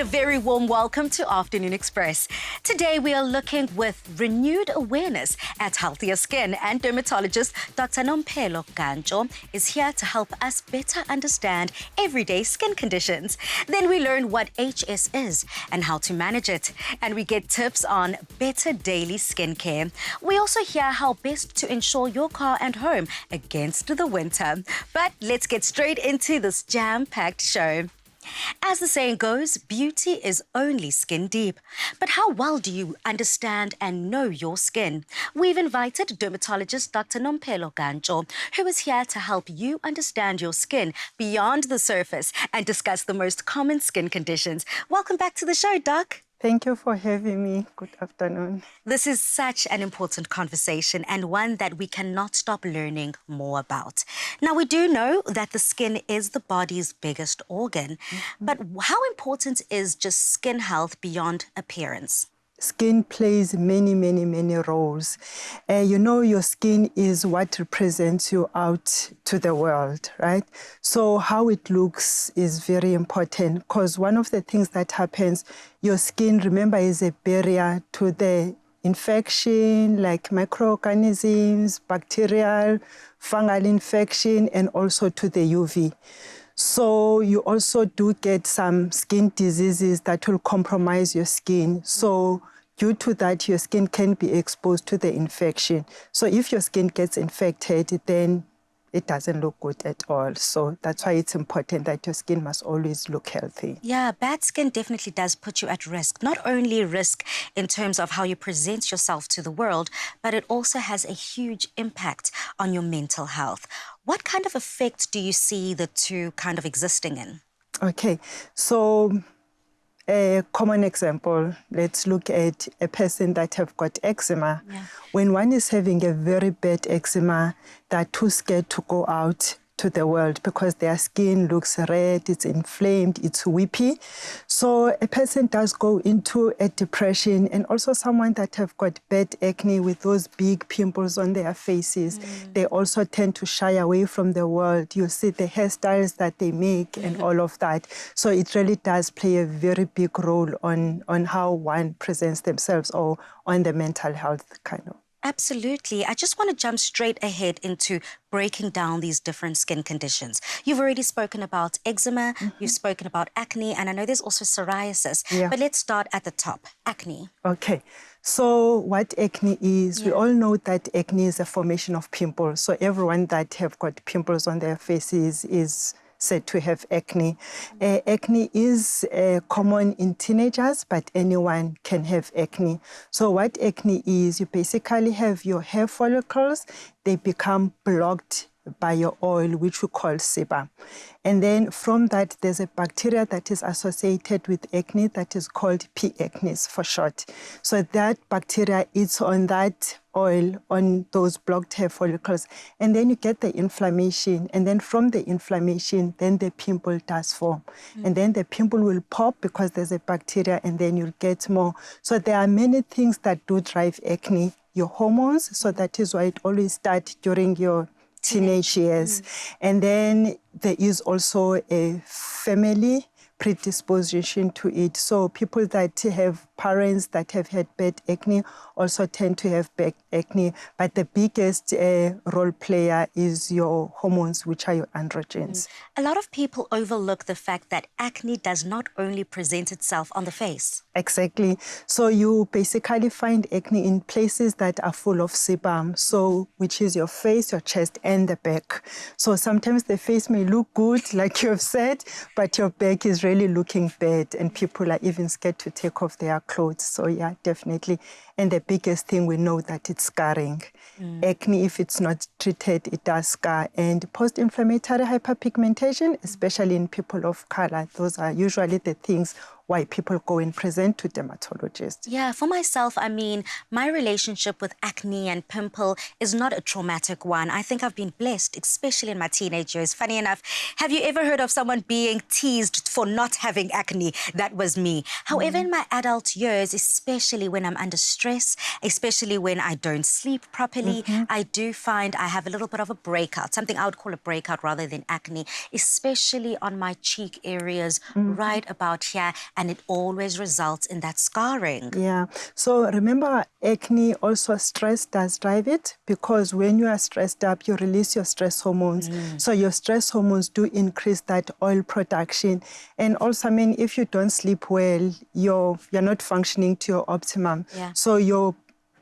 very warm welcome to Afternoon Express. Today we are looking with renewed awareness at healthier skin, and dermatologist Dr. Nomphelo Gantsho is here to help us better understand everyday skin conditions. Then we learn what HS is and how to manage it, and we get tips on better daily skincare. We also hear how best to insure your car and home against the winter. But let's get straight into this jam-packed show. As the saying goes, beauty is only skin deep. But how well do you understand and know your skin? We've invited dermatologist Dr. Nomphelo Gantsho, who is here to help you understand your skin beyond the surface and discuss the most common skin conditions. Welcome back to the show, Doc. Thank you for having me. Good afternoon. This is such an important conversation and one that we cannot stop learning more about. Now, we do know that the skin is the body's biggest organ, but how important is just skin health beyond appearance? Skin plays many roles. Your skin is what represents you out to the world, right? So how it looks is very important, because one of the things that happens, your skin, remember, is a barrier to the infection, like microorganisms, bacterial, fungal infection, and also to the UV. So you also do get some skin diseases that will compromise your skin. So due to that, your skin can be exposed to the infection. So if your skin gets infected, then it doesn't look good at all. So that's why it's important that your skin must always look healthy. Yeah, bad skin definitely does put you at risk. Not only risk in terms of how you present yourself to the world, but it also has a huge impact on your mental health. What kind of effect do you see the two kind of existing in? Okay, so a common example, let's look at a person that have got eczema. Yeah. When one is having a very bad eczema, they're too scared to go out to the world because their skin looks red, it's inflamed, it's weepy. So a person does go into a depression, and also someone that have got bad acne with those big pimples on their faces, they also tend to shy away from the world. You see the hairstyles that they make and all of that. So it really does play a very big role on how one presents themselves or on the mental health kind of. Absolutely. I just want to jump straight ahead into breaking down these different skin conditions. You've already spoken about eczema, you've spoken about acne, and I know there's also psoriasis. Yeah. But let's start at the top, acne. Okay, so what acne is, we all know that acne is a formation of pimples. So everyone that have got pimples on their faces is said to have acne. Acne is common in teenagers, but anyone can have acne. So what acne is, you basically have your hair follicles, they become blocked by your oil, which we call sebum. And then from that, there's a bacteria that is associated with acne that is called P. acnes for short. So that bacteria eats on that oil, on those blocked hair follicles, and then you get the inflammation. And then from the inflammation, then the pimple does form. And then the pimple will pop because there's a bacteria, and then you'll get more. So there are many things that do drive acne. Your hormones, so that is why it always starts during your teenage years. And then there is also a family predisposition to it. So people that have parents that have had bad acne also tend to have bad acne. But the biggest role player is your hormones, which are your androgens. A lot of people overlook the fact that acne does not only present itself on the face. Exactly. So you basically find acne in places that are full of sebum, so which is your face, your chest, and the back. So sometimes the face may look good, like you have said, but your back is really looking bad, and people are even scared to take off their clothes. So yeah, definitely. And the biggest thing, we know that it's scarring. Acne, if it's not treated, it does scar. And post-inflammatory hyperpigmentation, especially in people of color, those are usually the things why people go and present to dermatologists. Yeah, for myself, I mean, my relationship with acne and pimple is not a traumatic one. I think I've been blessed, especially in my teenage years. Funny enough, have you ever heard of someone being teased for not having acne? That was me. However, in my adult years, especially when I'm under stress, especially when I don't sleep properly, I do find I have a little bit of a breakout, something I would call a breakout rather than acne, especially on my cheek areas right about here. and it always results in that scarring. Yeah. So remember, acne, also stress does drive it, because when you are stressed up, you release your stress hormones. So your stress hormones do increase that oil production. And also, I mean, if you don't sleep well, you're not functioning to your optimum. Yeah. So your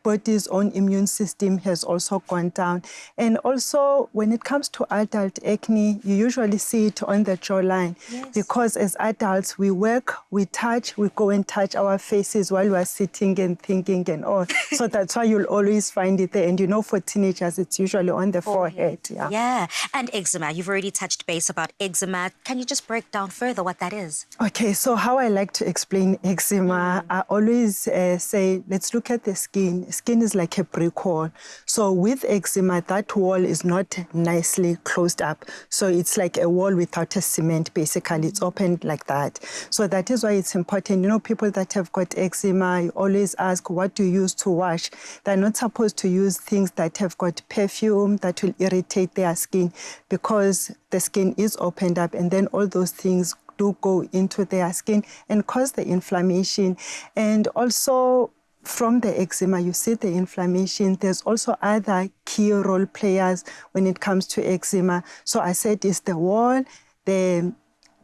body's own immune system has also gone down. And also, when it comes to adult acne, you usually see it on the jawline. Yes. Because as adults, we work, we touch, we go and touch our faces while we're sitting and thinking and all. So that's why you'll always find it there. And you know, for teenagers, it's usually on the forehead. Yeah. Yeah. And eczema. You've already touched base about eczema. Can you just break down further what that is? Okay, so how I like to explain eczema, I always say, let's look at the skin. Skin is like a brick wall. So with eczema, that wall is not nicely closed up. So it's like a wall without a cement, basically. It's opened like that. So that is why it's important. You know, people that have got eczema, you always ask, what do you use to wash? They're not supposed to use things that have got perfume that will irritate their skin, because the skin is opened up, and then all those things do go into their skin and cause the inflammation. And also, from the eczema, you see the inflammation. There's also other key role players when it comes to eczema. So I said it's the wall, the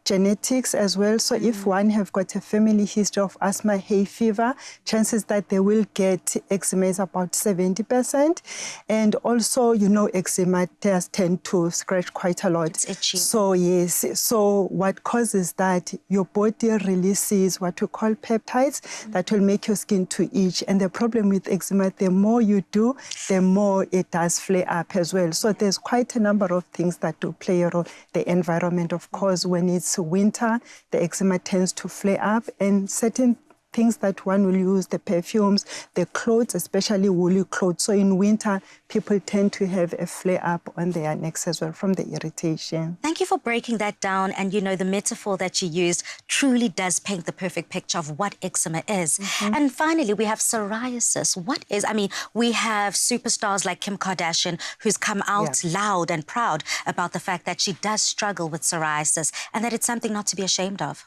genetics as well. So if one have got a family history of asthma, hay fever, chances that they will get eczema is about 70%. And also, you know, eczema does tend to scratch quite a lot. It's itchy. So yes, so what causes that? Your body releases what we call peptides that will make your skin to itch. And the problem with eczema, the more you do, the more it does flare up as well. So there's quite a number of things that do play a role. The environment, of course, when it's winter, the eczema tends to flare up, and certain things that one will use, the perfumes, the clothes, especially woolly clothes. So in winter, people tend to have a flare up on their necks as well from the irritation. Thank you for breaking that down. And, you know, the metaphor that you used truly does paint the perfect picture of what eczema is. And finally, we have psoriasis. What is, I mean, we have superstars like Kim Kardashian, who's come out loud and proud about the fact that she does struggle with psoriasis and that it's something not to be ashamed of.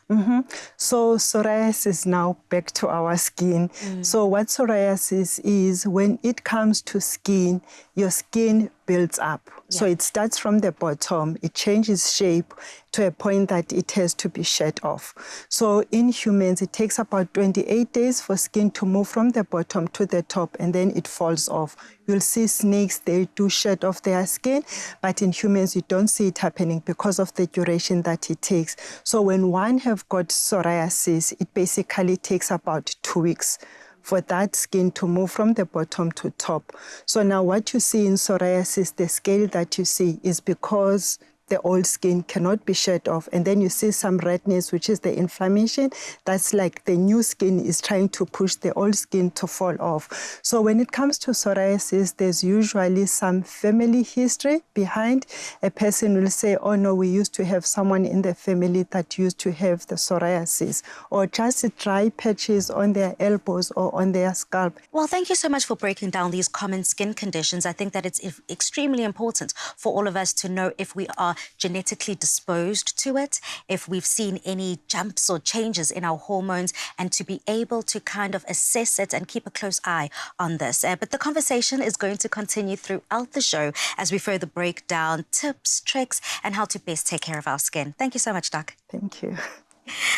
So psoriasis now back to our skin. So what psoriasis is, when it comes to skin, your skin builds up. So it starts from the bottom, it changes shape to a point that it has to be shed off. So in humans, it takes about 28 days for skin to move from the bottom to the top, and then it falls off. You'll see snakes, they do shed off their skin, but in humans, you don't see it happening because of the duration that it takes. So when one have got psoriasis, it basically takes about 2 weeks for that skin to move from the bottom to top. So now what you see in psoriasis, the scale that you see is because the old skin cannot be shed off. And then you see some redness, which is the inflammation. That's like the new skin is trying to push the old skin to fall off. So when it comes to psoriasis, there's usually some family history behind. A person will say, oh no, we used to have someone in the family that used to have the psoriasis, or just dry patches on their elbows or on their scalp. Well, thank you so much for breaking down these common skin conditions. I think that it's extremely important for all of us to know if we are genetically disposed to it, if we've seen any jumps or changes in our hormones, and to be able to kind of assess it and keep a close eye on this. But the conversation is going to continue throughout the show as we further break down tips, tricks, and how to best take care of our skin. Thank you so much, Doc. Thank you.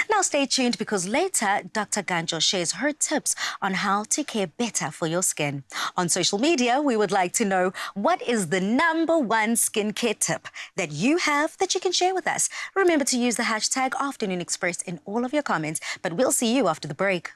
Now stay tuned, because later Dr. Ganjo shares her tips on how to care better for your skin. On social media, we would like to know, what is the #1 skincare tip that you have that you can share with us? Remember to use the hashtag Afternoon Express in all of your comments, but we'll see you after the break.